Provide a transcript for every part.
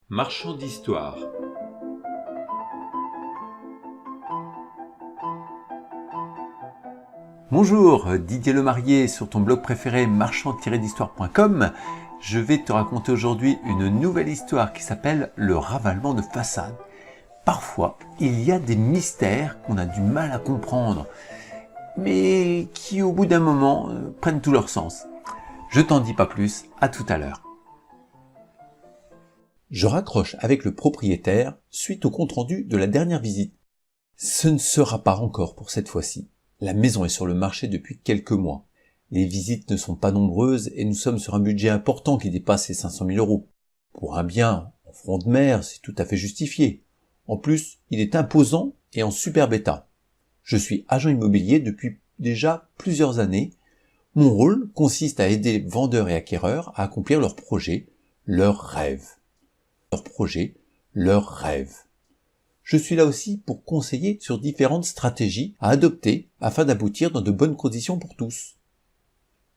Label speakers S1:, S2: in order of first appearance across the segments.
S1: Marchand d'histoire.
S2: Bonjour, Didier Lemarié sur ton blog préféré marchand-d'histoire.com. Je vais te raconter aujourd'hui une nouvelle histoire qui s'appelle le ravalement de façade. Parfois, il y a des mystères qu'on a du mal à comprendre, mais qui au bout d'un moment prennent tout leur sens. Je t'en dis pas plus, à tout à l'heure. Je raccroche avec le propriétaire suite au compte-rendu de la dernière visite. Ce ne sera pas encore pour cette fois-ci. La maison est sur le marché depuis quelques mois. Les visites ne sont pas nombreuses et nous sommes sur un budget important qui dépasse les 500 000 €. Pour un bien en front de mer, c'est tout à fait justifié. En plus, il est imposant et en superbe état. Je suis agent immobilier depuis déjà plusieurs années. Mon rôle consiste à aider vendeurs et acquéreurs à accomplir leurs projets, leurs rêves. Je suis là aussi pour conseiller sur différentes stratégies à adopter afin d'aboutir dans de bonnes conditions pour tous.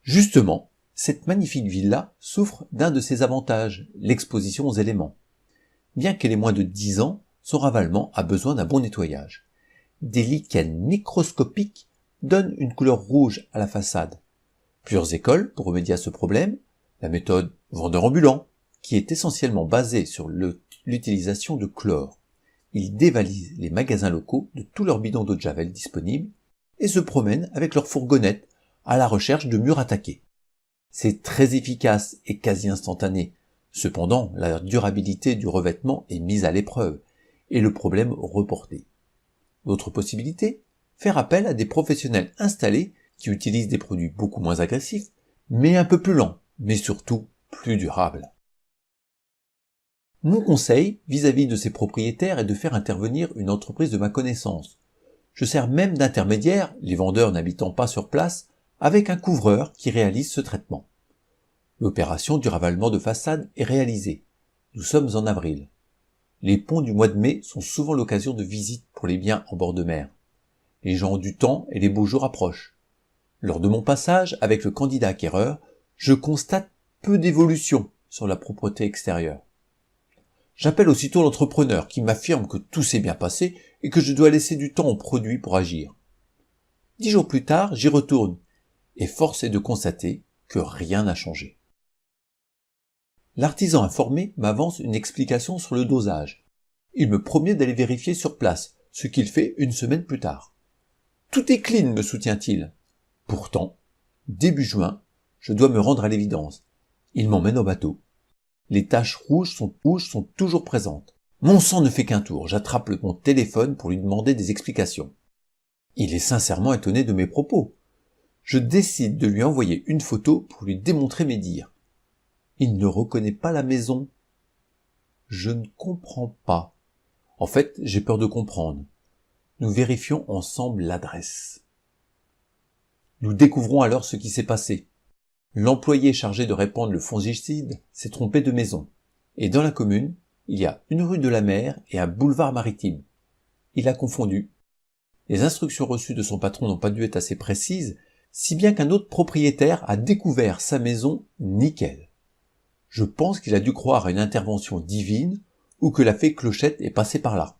S2: Justement, cette magnifique villa souffre d'un de ses avantages, l'exposition aux éléments. Bien qu'elle ait moins de 10 ans, son ravalement a besoin d'un bon nettoyage. Des lichens microscopiques donnent une couleur rouge à la façade. Plusieurs écoles pour remédier à ce problème, la méthode vendeur ambulant, qui est essentiellement basée sur l'utilisation de chlore. Ils dévalisent les magasins locaux de tous leurs bidons d'eau de javel disponibles et se promènent avec leurs fourgonnettes à la recherche de murs attaqués. C'est très efficace et quasi instantané. Cependant, la durabilité du revêtement est mise à l'épreuve et le problème reporté. D'autres possibilités, faire appel à des professionnels installés qui utilisent des produits beaucoup moins agressifs, mais un peu plus lents, mais surtout plus durables. Mon conseil vis-à-vis de ces propriétaires est de faire intervenir une entreprise de ma connaissance. Je sers même d'intermédiaire, les vendeurs n'habitant pas sur place, avec un couvreur qui réalise ce traitement. L'opération du ravalement de façade est réalisée. Nous sommes en avril. Les ponts du mois de mai sont souvent l'occasion de visites pour les biens en bord de mer. Les gens ont du temps et les beaux jours approchent. Lors de mon passage avec le candidat acquéreur, je constate peu d'évolution sur la propreté extérieure. J'appelle aussitôt l'entrepreneur qui m'affirme que tout s'est bien passé et que je dois laisser du temps au produit pour agir. 10 jours plus tard, j'y retourne et force est de constater que rien n'a changé. L'artisan informé m'avance une explication sur le dosage. Il me promet d'aller vérifier sur place, ce qu'il fait une semaine plus tard. Tout est clean, me soutient-il. Pourtant, début juin, je dois me rendre à l'évidence. Il m'emmène au bateau. Les taches rouges sont toujours présentes. Mon sang ne fait qu'un tour. J'attrape mon téléphone pour lui demander des explications. Il est sincèrement étonné de mes propos. Je décide de lui envoyer une photo pour lui démontrer mes dires. Il ne reconnaît pas la maison. Je ne comprends pas. En fait, j'ai peur de comprendre. Nous vérifions ensemble l'adresse. Nous découvrons alors ce qui s'est passé. L'employé chargé de répandre le fongicide s'est trompé de maison. Et dans la commune, il y a une rue de la mer et un boulevard maritime. Il a confondu. Les instructions reçues de son patron n'ont pas dû être assez précises, si bien qu'un autre propriétaire a découvert sa maison nickel. Je pense qu'il a dû croire à une intervention divine ou que la fée Clochette est passée par là.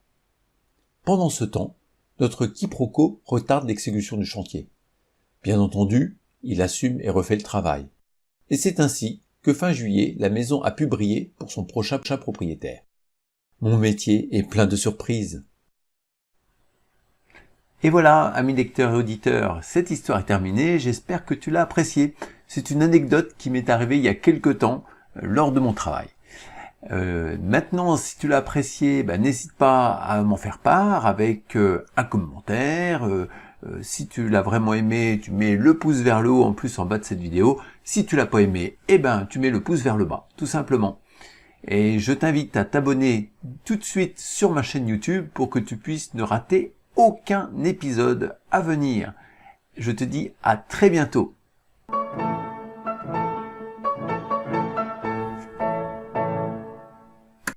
S2: Pendant ce temps, notre quiproquo retarde l'exécution du chantier. Bien entendu, il assume et refait le travail. Et c'est ainsi que fin juillet, la maison a pu briller pour son prochain propriétaire. Mon métier est plein de surprises. Et voilà, amis lecteurs et auditeurs, cette histoire est terminée, j'espère que tu l'as appréciée. C'est une anecdote qui m'est arrivée il y a quelque temps, lors de mon travail. Maintenant, si tu l'as apprécié, n'hésite pas à m'en faire part avec un commentaire. Si tu l'as vraiment aimé, tu mets le pouce vers le haut en plus en bas de cette vidéo. Si tu l'as pas aimé, tu mets le pouce vers le bas, tout simplement. Et je t'invite à t'abonner tout de suite sur ma chaîne YouTube pour que tu puisses ne rater aucun épisode à venir. Je te dis à très bientôt.